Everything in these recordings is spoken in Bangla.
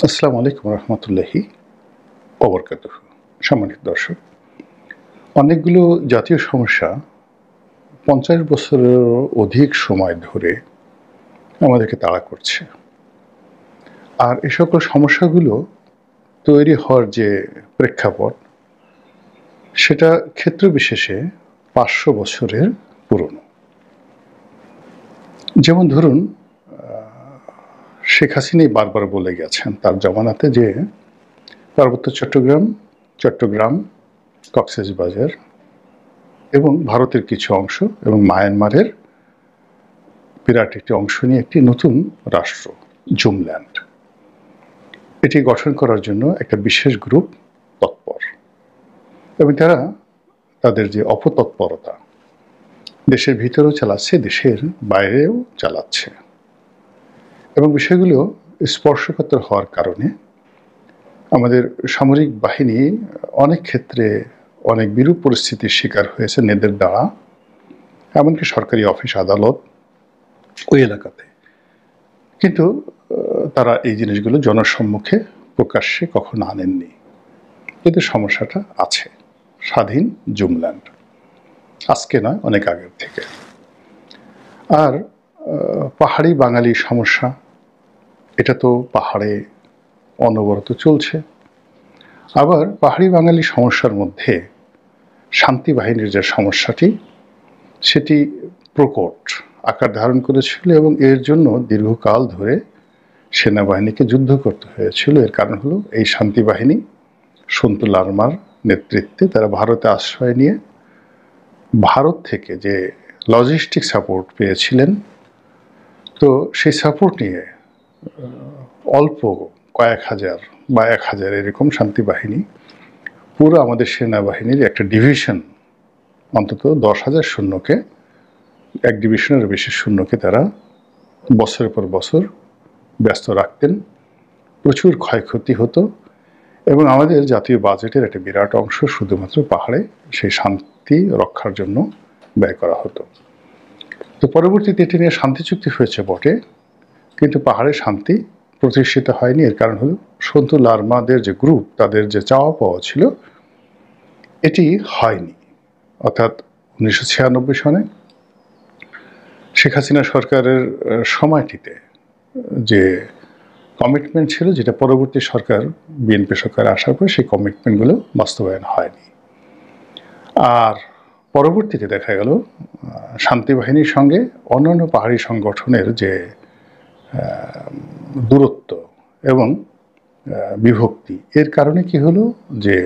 আসসালামু আলাইকুম রহমতুল্লাহি ওবরকাতুহু। সম্মানিত দর্শক, অনেকগুলো জাতীয় সমস্যা ৫০ বছরেরও অধিক সময় ধরে আমাদেরকে তাড়া করছে। আর এ সকল সমস্যাগুলো তৈরি হওয়ার যে প্রেক্ষাপট, সেটা ক্ষেত্র বিশেষে ৫০০ বছরের পুরনো। যেমন ধরুন, শেখ হাসিনাই বারবার বলে গেছেন তার জমানাতে যে পার্বত্য চট্টগ্রাম, কক্সবাজার এবং ভারতের কিছু অংশ এবং মায়ানমারের বিরাট একটি অংশ নিয়ে একটি নতুন রাষ্ট্র জুমল্যান্ড, এটি গঠন করার জন্য একটা বিশেষ গ্রুপ তৎপর, এবং তারা তাদের যে অপতৎপরতা দেশের ভিতরেও চালাচ্ছে, দেশের বাইরেও চালাচ্ছে, এবং বিষয়গুলো স্পর্শকাতর হওয়ার কারণে আমাদের সামরিক বাহিনী অনেক ক্ষেত্রে অনেক বিরূপ পরিস্থিতির শিকার হয়েছে নেদের দ্বারা, এমনকি সরকারি অফিস আদালত ওই এলাকাতে। কিন্তু তারা এই জিনিসগুলো জনসম্মুখে প্রকাশ্যে কখনো আনেননি। কিন্তু সমস্যাটা আছে। স্বাধীন জুমল্যান্ড আজকে নয়, অনেক আগের থেকে। আর পাহাড়ি বাঙালি সমস্যা, এটা তো পাহাড়ে অনবরত চলছে। আবার পাহাড়ি বাঙালি সমস্যার মধ্যে শান্তি বাহিনীর যে সমস্যাটি, সেটি প্রকট আকার ধারণ করেছিল, এবং এর জন্য দীর্ঘকাল ধরে সেনাবাহিনীকে যুদ্ধ করতে হয়েছিল। এর কারণ হলো এই শান্তি বাহিনী সন্তু লারমার নেতৃত্বে তারা ভারতে আশ্রয় নিয়ে ভারত থেকে যে লজিস্টিক সাপোর্ট পেয়েছিলেন, তো সেই সাপোর্ট নিয়ে অল্প কয়েক হাজার বা ১,০০০ এরকম শান্তি বাহিনী পুরো আমাদের সেনাবাহিনীর একটা ডিভিশন, অন্তত ১০,০০০ সৈন্যকে, এক ডিভিশনের বেশি সৈন্যকে তারা বছরের পর বছর ব্যস্ত রাখতেন। প্রচুর ক্ষয়ক্ষতি হতো, এবং আমাদের জাতীয় বাজেটের একটা বিরাট অংশ শুধুমাত্র পাহাড়ে সেই শান্তি রক্ষার জন্য ব্যয় করা হতো। তো পরবর্তীতে এটি নিয়ে শান্তি চুক্তি হয়েছে বটে, কিন্তু পাহাড়ে শান্তি প্রতিষ্ঠিত হয়নি। এর কারণ হলো সন্তু লারমাদের যে গ্রুপ, তাদের যে চাওয়া পাওয়া ছিল, এটি হয়নি। অর্থাৎ ১৯৯৬ সনে শেখ হাসিনা সরকারের সময়টিতে যে কমিটমেন্ট ছিল, যেটা পরবর্তী সরকার বিএনপি সরকার আসার পর সেই কমিটমেন্টগুলো বাস্তবায়ন হয়নি। আর পরবর্তীতে দেখা গেল শান্তি বাহিনীর সঙ্গে অন্যান্য পাহাড়ি সংগঠনের যে দূরত্ব এবং বিভক্তি, এর কারণে কি হলো যে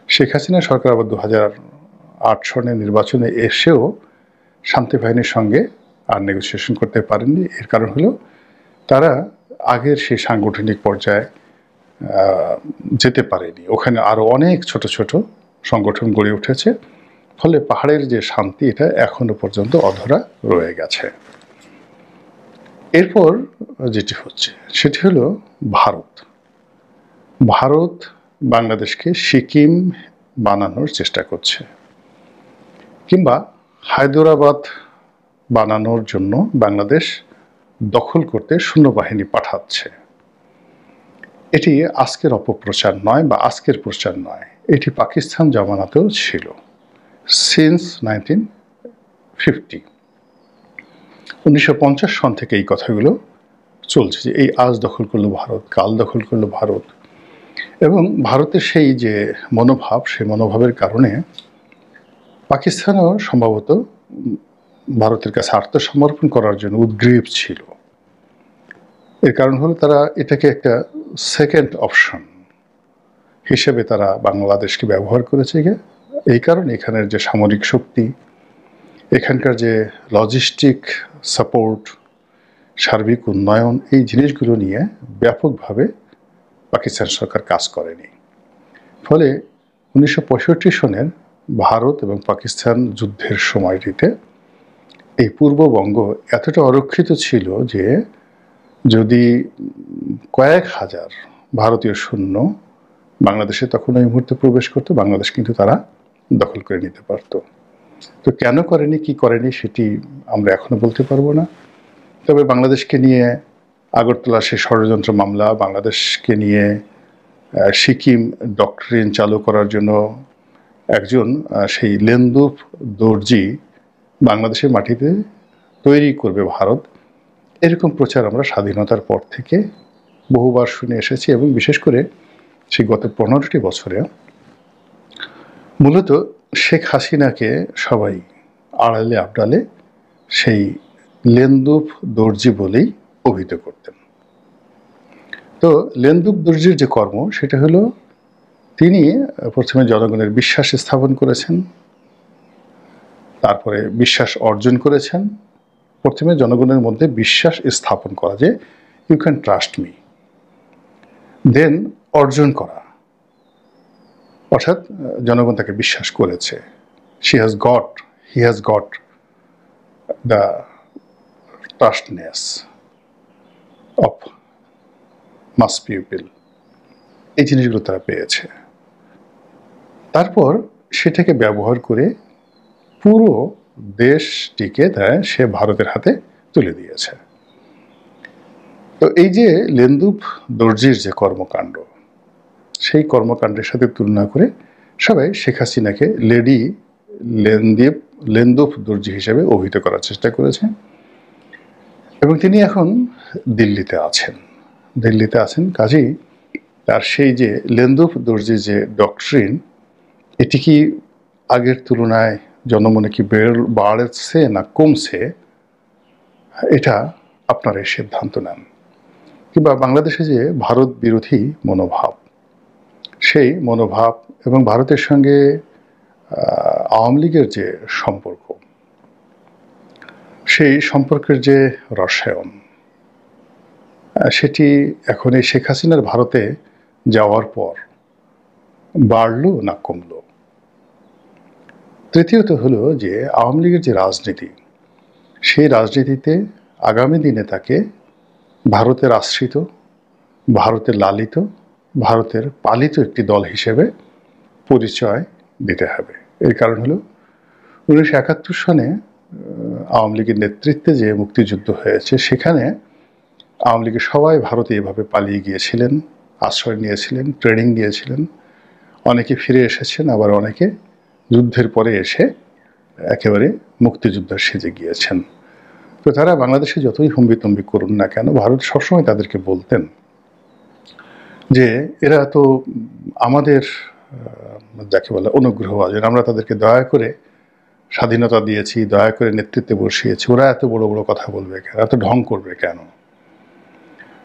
শেখ হাসিনা সরকার আবার ২০০৮ সনের নির্বাচনে এসেও শান্তি বাহিনীর সঙ্গে আর নেগোসিয়েশন করতে পারেননি। এর কারণ হলো তারা আগের সেই সাংগঠনিক পর্যায়ে যেতে পারেনি। ওখানে আরও অনেক ছোট ছোট সংগঠন গড়ে উঠেছে, ফলে পাহাড়ের যে শান্তি, এটা এখনো পর্যন্ত অধরা রয়ে গেছে। এরপর যেটি হচ্ছে সেটি হলো ভারত বাংলাদেশকে সিকিম বানানোর চেষ্টা করছে, কিংবা হায়দরাবাদ বানানোর জন্য বাংলাদেশ দখল করতে সৈন্যবাহিনী পাঠাচ্ছে। এটি আজকের অপপ্রচার নয় বা আজকের প্রচার নয়, এটি পাকিস্তান জামানাতেও ছিল, সিন্স 1950। 1950 সন থেকে এই কথাগুলো চলছে যে এই আজ দখল করলো ভারত, কাল দখল করলো ভারত। এবং ভারতের সেই যে মনোভাব, সেই মনোভাবের কারণে পাকিস্তানও সম্ভবত ভারতের কাছে আত্মসমর্পণ করার জন্য উদ্গ্রীব ছিল। এর কারণ হলো তারা এটাকে একটা সেকেন্ড অপশন হিসেবে তারা বাংলাদেশকে ব্যবহার করেছে। এই কারণে এখানের যে সামরিক শক্তি, এখানকার যে লজিস্টিক সাপোর্ট, সার্বিক উন্নয়ন, এই জিনিসগুলো নিয়ে ব্যাপকভাবে পাকিস্তান সরকার কাজ করেনি। ফলে 1965 সনের ভারত এবং পাকিস্তান যুদ্ধের সময়টিতে এই পূর্ববঙ্গ এতটা অরক্ষিত ছিল যে যদি কয়েক হাজার ভারতীয় সৈন্য বাংলাদেশে তখন ওই মুহূর্তে প্রবেশ করতো, বাংলাদেশ কিন্তু তারা দখল করে নিতে পারত। তো কেন করেনি, কি করেনি, সেটি আমরা এখনো বলতে পারবো না। তবে বাংলাদেশকে নিয়ে আগরতলা সেই ষড়যন্ত্র মামলা, বাংলাদেশকে নিয়ে সিকিম ডক্টরিন চালু করার জন্য একজন সেই লেন্দুফ দর্জি বাংলাদেশের মাটিতে তৈরি করবে ভারত, এরকম প্রচার আমরা স্বাধীনতার পর থেকে বহুবার শুনে এসেছি। এবং বিশেষ করে সেই গত 15টি বছরে মূলত শেখ হাসিনাকে সবাই আড়ালে আবডালে সেই লেন্দুফ দর্জি বলেই অভিহিত করতেন। তো লেন্দুফ দর্জির যে কর্ম, সেটা হলো তিনি প্রথমে জনগণের বিশ্বাস স্থাপন করেছেন, তারপরে বিশ্বাস অর্জন করেছেন। প্রথমে জনগণের মধ্যে বিশ্বাস স্থাপন করা যে you can trust me, then অর্জন করা, অর্থাৎ জনগণ তাকে বিশ্বাস করেছে। He has got the trustness of mass people, এই জিনিসগুলো তারা পেয়েছে। তারপর সেটাকে ব্যবহার করে পুরো দেশটিকে সে ভারতের হাতে তুলে দিয়েছে। তো এই যে লেন্দুফ দর্জির যে কর্মকাণ্ড, সেই কর্মকাণ্ডের সাথে তুলনা করে সবাই শেখ হাসিনাকে লেডি লেন্দুফ দর্জি হিসেবে অভিহিত করার চেষ্টা করেছে। এবং তিনি এখন দিল্লিতে আছেন। কাজেই তার সেই যে লেন্দুফ দর্জির যে ডক্ট্রিন, এটি কি আগের তুলনায় জনমনে কি বাড়ছে না কমছে, এটা আপনারাই সিদ্ধান্ত নেন। কিংবা বাংলাদেশে যে ভারত বিরোধী মনোভাব, সেই মনোভাব এবং ভারতের সঙ্গে আওয়ামী লীগের যে সম্পর্ক, সেই সম্পর্কের যে রসায়ন, সেটি এখন এই শেখ হাসিনার ভারতে যাওয়ার পর বাড়লো না কমলো। তৃতীয়ত হলো যে আওয়ামী লীগের যে রাজনীতি, সেই রাজনীতিতে আগামী দিনে তাকে ভারতের আশ্রিত, ভারতের লালিত, ভারতের পালিত একটি দল হিসেবে পরিচয় দিতে হবে। এর কারণ হলো 1971 সনে আওয়ামী লীগের নেতৃত্বে যে মুক্তিযুদ্ধ হয়েছে, সেখানে আওয়ামী লীগের সবাই ভারতে এভাবে পালিয়ে গিয়েছিলেন, আশ্রয় নিয়েছিলেন, ট্রেনিং নিয়েছিলেন। অনেকে ফিরে এসেছেন, আবার অনেকে যুদ্ধের পরে এসে একেবারে মুক্তিযোদ্ধা সেজে গিয়েছেন। তো তারা বাংলাদেশে যতই হম্বিতম্বি করুন না কেন, ভারত সবসময় তাদেরকে বলতেন যে এরা তো আমাদের যাকে বলে অনুগ্রহভাজন, আমরা তাদেরকে দয়া করে স্বাধীনতা দিয়েছি, দয়া করে নেতৃত্বে বসিয়েছি, ওরা এত বড় বড় কথা বলবে কেন, এত ঢং করবে কেন।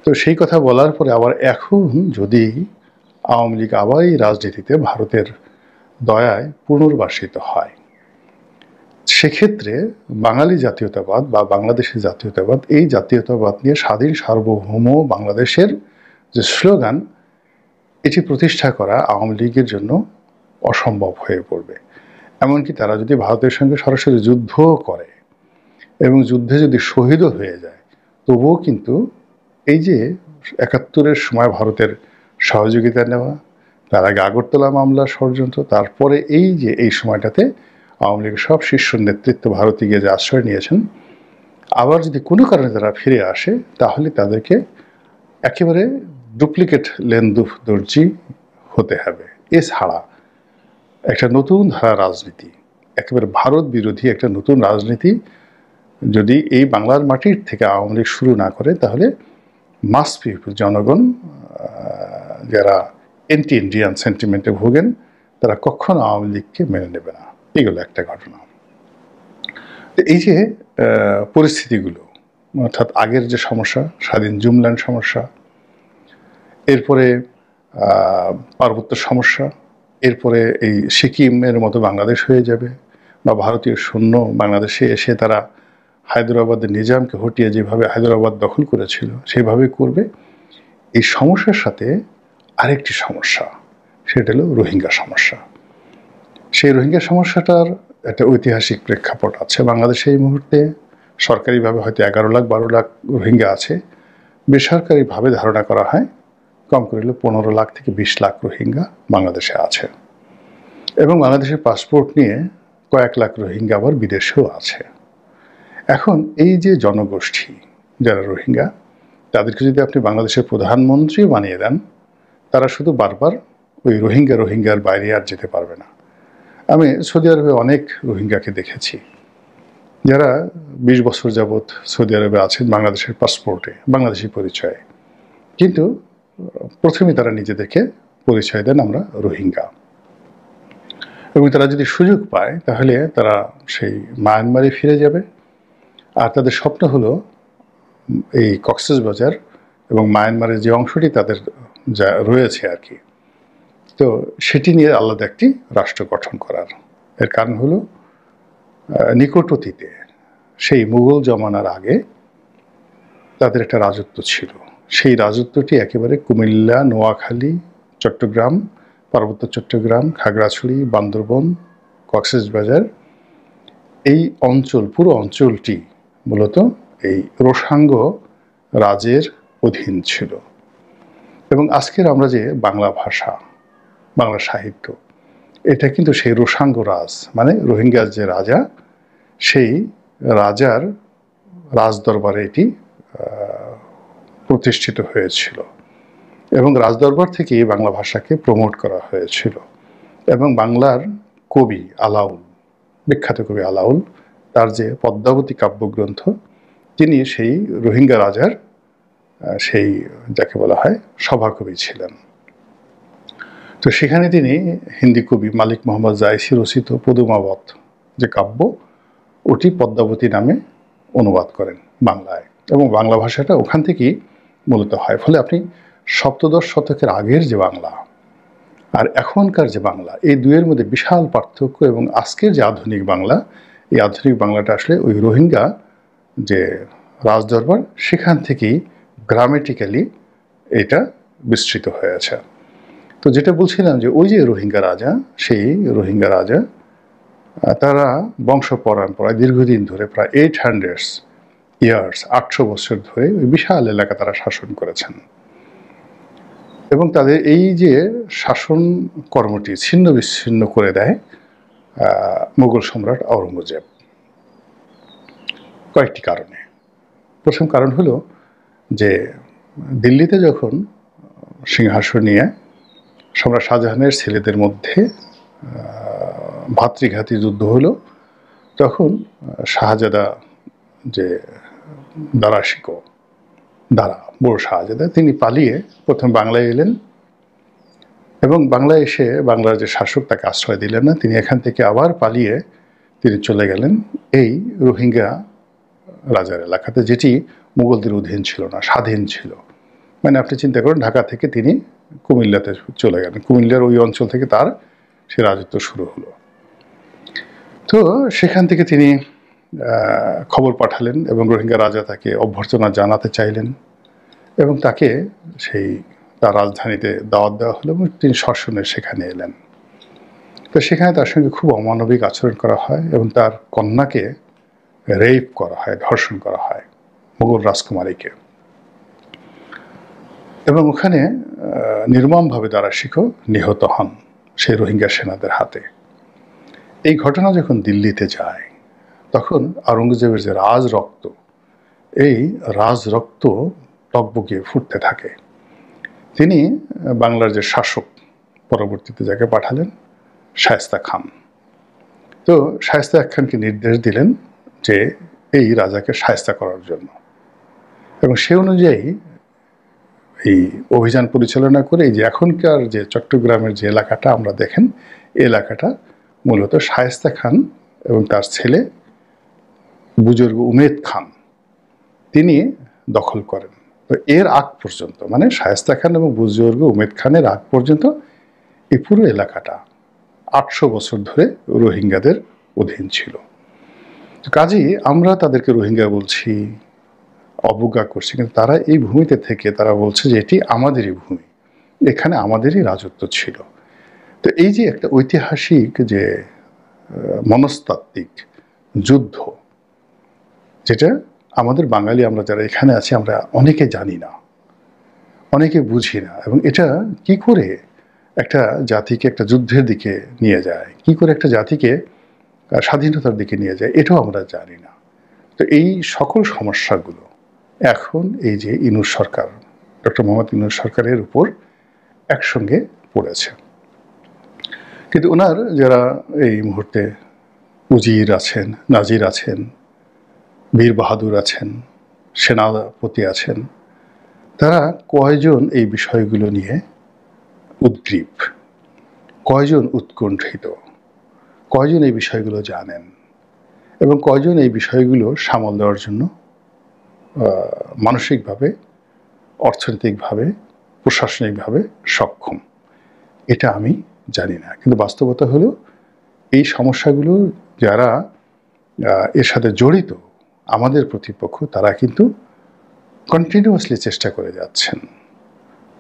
তো সেই কথা বলার পরে আবার এখন যদি আওয়ামী লীগ আবার এই রাজনীতিতে ভারতের দয়ায় পুনর্বাসিত হয়, সেক্ষেত্রে বাঙালি জাতীয়তাবাদ বা বাংলাদেশের জাতীয়তাবাদ, এই জাতীয়তাবাদ নিয়ে স্বাধীন সার্বভৌম বাংলাদেশের যে স্লোগান, এটি প্রতিষ্ঠা করা আওয়ামী লীগের জন্য অসম্ভব হয়ে পড়বে। এমনকি তারা যদি ভারতের সঙ্গে সরাসরি যুদ্ধও করে এবং যুদ্ধে যদি শহীদও হয়ে যায়, তবুও কিন্তু এই যে 71-এর সময় ভারতের সহযোগিতা নেওয়া, তার আগে আগরতলা মামলা ষড়যন্ত্র, তারপরে এই যে এই সময়টাতে আওয়ামী লীগের সব শীর্ষ নেতৃত্ব ভারতে গিয়ে যে আশ্রয় নিয়েছেন, আবার যদি কোনো কারণে তারা ফিরে আসে, তাহলে তাদেরকে একেবারে ডুপ্লিকেট লেন্দুফ দর্জি হতে হবে। এছাড়া একটা নতুন ধারা রাজনীতি, একেবারে ভারত বিরোধী একটা নতুন রাজনীতি যদি এই বাংলার মাটির থেকে আওয়ামী লীগ শুরু না করে, তাহলে মাস পিপল, জনগণ যারা অ্যান্টি ইন্ডিয়ান সেন্টিমেন্টে ভোগেন, তারা কখনো আওয়ামী লীগকে মেনে নেবে না। এগুলো একটা ঘটনা। এই যে পরিস্থিতিগুলো, অর্থাৎ আগের যে সমস্যা, স্বাধীন জুমল্যান্ড সমস্যা, এরপরে পার্বত্য সমস্যা, এরপরে এই সিকিমের মতো বাংলাদেশ হয়ে যাবে, বা ভারতীয় সৈন্য বাংলাদেশে এসে তারা হায়দ্রাবাদের নিজামকে হটিয়ে যেভাবে হায়দ্রাবাদ দখল করেছিল সেইভাবে করবে। এই সমস্যার সাথে আরেকটি সমস্যা, সেটা হলো রোহিঙ্গা সমস্যা। সেই রোহিঙ্গা সমস্যাটার একটা ঐতিহাসিক প্রেক্ষাপট আছে। বাংলাদেশে এই মুহূর্তে সরকারিভাবে হয়তো 11 লাখ 12 লাখ রোহিঙ্গা আছে, বেসরকারিভাবে ধারণা করা হয় কম করে 15 লাখ থেকে 20 লাখ রোহিঙ্গা বাংলাদেশে আছে। এবং বাংলাদেশের পাসপোর্ট নিয়ে কয়েক লাখ রোহিঙ্গা আবার বিদেশেও আছে। এখন এই যে জনগোষ্ঠী যারা রোহিঙ্গা, তাদেরকে যদি আপনি বাংলাদেশের প্রধানমন্ত্রী বানিয়ে দেন, তারা শুধু বারবার ওই রোহিঙ্গার বাইরে আর যেতে পারবে না। আমি সৌদি আরবে অনেক রোহিঙ্গাকে দেখেছি যারা 20 বছর যাবৎ সৌদি আরবে আছেন বাংলাদেশের পাসপোর্টে, বাংলাদেশি পরিচয়ে, কিন্তু প্রথমে তারা নিজেদেরকে পরিচয় দেন আমরা রোহিঙ্গা। এবং তারা যদি সুযোগ পায় তাহলে তারা সেই মায়ানমারে ফিরে যাবে। আর তাদের স্বপ্ন হলো এই কক্সবাজার এবং মায়ানমারের যে অংশটি তাদের যা রয়েছে আর কি, তো সেটি নিয়ে আলাদা একটি রাষ্ট্র গঠন করার। এর কারণ হলো নিকট অতীতে সেই মুঘল জমানার আগে তাদের একটা রাজত্ব ছিল। সেই রাজত্বটি একেবারে কুমিল্লা, নোয়াখালী, চট্টগ্রাম, পার্বত্য চট্টগ্রাম, খাগড়াছড়ি, বান্দরবন, কক্সবাজার, এই অঞ্চল, পুরো অঞ্চলটি মূলত এই রোসাঙ্গ রাজের অধীন ছিল। এবং আজকের আমরা যে বাংলা ভাষা, বাংলা সাহিত্য, এটা কিন্তু সেই রোসাঙ্গ রাজ, মানে রোহিঙ্গার যে রাজা, সেই রাজার রাজদরবারে এটি প্রতিষ্ঠিত হয়েছিল। এবং রাজদরবার থেকে বাংলা ভাষাকে প্রমোট করা হয়েছিল। এবং বাংলার কবি আলাউল, বিখ্যাত কবি আলাউল, তার যে পদ্মাবতী কাব্যগ্রন্থ, তিনি সেই রোহিঙ্গা রাজার সেই যাকে বলা হয় সভাকবি ছিলেন। তো সেখানে তিনি হিন্দি কবি মালিক মোহাম্মদ জায়সি রচিত পদুমাবত যে কাব্য, ওটি পদ্মাবতী নামে অনুবাদ করেন বাংলায়, এবং বাংলা ভাষাটা ওখান থেকেই মূলত হয়। ফলে আপনি সপ্তদশ শতকের আগের যে বাংলা আর এখনকার যে বাংলা, এই দুয়ের মধ্যে বিশাল পার্থক্য। এবং আজকের যে আধুনিক বাংলা, এই আধুনিক বাংলাটা আসলে ওই রোহিঙ্গা যে রাজদরবার, সেখান থেকেই গ্রামেটিক্যালি এটা বিস্তৃত হয়েছে। তো যেটা বলছিলাম যে ওই যে রোহিঙ্গা রাজা, সেই রোহিঙ্গা রাজা তারা বংশ পরম্পরায় দীর্ঘদিন ধরে প্রায় 800 ইয়ার্স, 800 বছর ধরে ওই বিশাল এলাকা তারা শাসন করেছেন। এবং তাদের এই যে শাসন কর্মটি ছিন্ন বিচ্ছিন্ন করে দেয় মুঘল সম্রাট আওরঙ্গজেব কয়েকটি কারণে। প্রথম কারণ হলো যে দিল্লিতে যখন সিংহাসন নিয়ে সম্রাট শাহজাহানের ছেলেদের মধ্যে ভাতৃঘাতী যুদ্ধ হলো, তখন শাহজাদা যে বড় শাহজাদা, তিনি পালিয়ে প্রথম বাংলায় এলেন। এবং বাংলায় এসে বাংলার যে শাসক তাকে আশ্রয় দিলেন না, তিনি এখান থেকে আবার পালিয়ে তিনি চলে গেলেন এই রোহিঙ্গা রাজার এলাকাতে, যেটি মুঘলদের অধীন ছিল না, স্বাধীন ছিল। মানে আপনি চিন্তা করেন, ঢাকা থেকে তিনি কুমিল্লাতে চলে গেলেন, কুমিল্লার ওই অঞ্চল থেকে তার সে রাজত্ব শুরু হলো। তো সেখান থেকে তিনি খবর পাঠালেন এবং রোহিঙ্গা রাজা তাকে অভ্যর্থনা জানাতে চাইলেন, এবং তাকে সেই তার রাজধানীতে দাওয়াত দেওয়া হলো, এবং তিনি সশরীরে সেখানে এলেন। তো সেখানে তার সঙ্গে খুব অমানবিক আচরণ করা হয় এবং তার কন্যাকে রেপ করা হয়, ধর্ষণ করা হয় মুঘল রাজকুমারীকে। এবং ওখানে নির্মমভাবে দারাশিকো নিহত হন সেই রোহিঙ্গা সেনাদের হাতে। এই ঘটনা যখন দিল্লিতে যায়, তখন আওরঙ্গজেবের যে রাজরক্ত, এই রাজরক্ত টকবগিয়ে ফুটতে থাকে। তিনি বাংলার যে শাসক, পরবর্তীতে যাকে পাঠালেন শায়েস্তা খান, তো শায়েস্তা খানকে নির্দেশ দিলেন যে এই রাজাকে শায়েস্তা করার জন্য। এবং সে অনুযায়ী এই অভিযান পরিচালনা করে এই যে এখনকার যে চট্টগ্রামের যে এলাকাটা আমরা দেখেন, এই এলাকাটা মূলত শায়েস্তা খান এবং তার ছেলে বুজুর্গ উমেদ খান তিনি দখল করেন। তো এর আগ পর্যন্ত, মানে শায়েস্তা খান এবং বুজুর্গ উমেদ খানের আগ পর্যন্ত এই পুরো এলাকাটা 800 বছর ধরে রোহিঙ্গাদের অধীন ছিল। কাজেই আমরা তাদেরকে রোহিঙ্গা বলছি, অবজ্ঞা করছি, কিন্তু তারা এই ভূমিতে থেকে তারা বলছে যে এটি আমাদেরই ভূমি, এখানে আমাদেরই রাজত্ব ছিল। তো এই যে একটা ঐতিহাসিক যে মনস্তাত্ত্বিক যুদ্ধ, যেটা আমাদের বাঙালি আমরা যারা এখানে আছি আমরা অনেকে জানি না, অনেকে বুঝি না। এবং এটা কি করে একটা জাতিকে একটা যুদ্ধের দিকে নিয়ে যায়, কি করে একটা জাতিকে স্বাধীনতার দিকে নিয়ে যায়, এটাও আমরা জানি না। তো এই সকল সমস্যাগুলো এখন এই যে ইউনূস সরকার, ডক্টর মোহাম্মদ ইউনূস সরকারের উপর একসঙ্গে পড়েছে। কিন্তু ওনার যারা এই মুহূর্তে উজির আছেন, নাজির আছেন, বীর বাহাদুর আছেন, সেনাপতি আছেন, তারা কয়জন এই বিষয়গুলো নিয়ে উদ্গ্রীব, কয়জন উৎকণ্ঠিত, কয়জন এই বিষয়গুলো জানেন এবং কয়জন এই বিষয়গুলো সামাল দেওয়ার জন্য মানসিকভাবে, অর্থনৈতিকভাবে, প্রশাসনিকভাবে সক্ষম, এটা আমি জানি না। কিন্তু বাস্তবতা হলো এই সমস্যাগুলো যারা এর সাথে জড়িত, আমাদের প্রতিপক্ষ, তারা কিন্তু কন্টিনিউয়াসলি চেষ্টা করে যাচ্ছেন।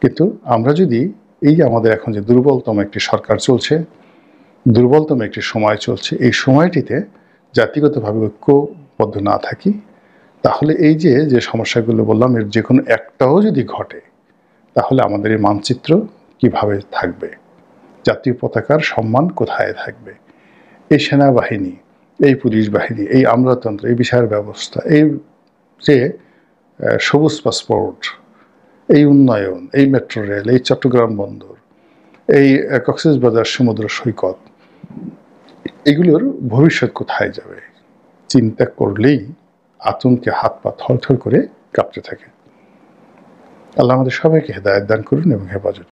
কিন্তু আমরা যদি এই যে আমাদের এখন যে দুর্বলতম একটি সরকার চলছে, দুর্বলতম একটি সময় চলছে, এই সময়টিতে জাতিগতভাবে ঐক্যবদ্ধ না থাকি, তাহলে এই যে সমস্যাগুলো বললাম, এর যে কোনো একটাও যদি ঘটে, তাহলে আমাদের এই মানচিত্র কিভাবে থাকবে, জাতীয় পতাকার সম্মান কোথায় থাকবে, এই সেনাবাহিনী, এই পুলিশ বাহিনী, এই আমলাতন্ত্র, এই বিচার ব্যবস্থা, এই যে সবুজ পাসপোর্ট, এই উন্নয়ন, এই মেট্রো রেল, এই চট্টগ্রাম বন্দর, এই কক্সবাজার সমুদ্র সৈকত, এগুলোর ভবিষ্যৎ কোথায় যাবে চিন্তা করলেই আতঙ্কে হাত পা থরথর করে কাঁপতে থাকে। আল্লাহ আমাদের সবাইকে হেদায়েত দান করুন এবং হেফাজত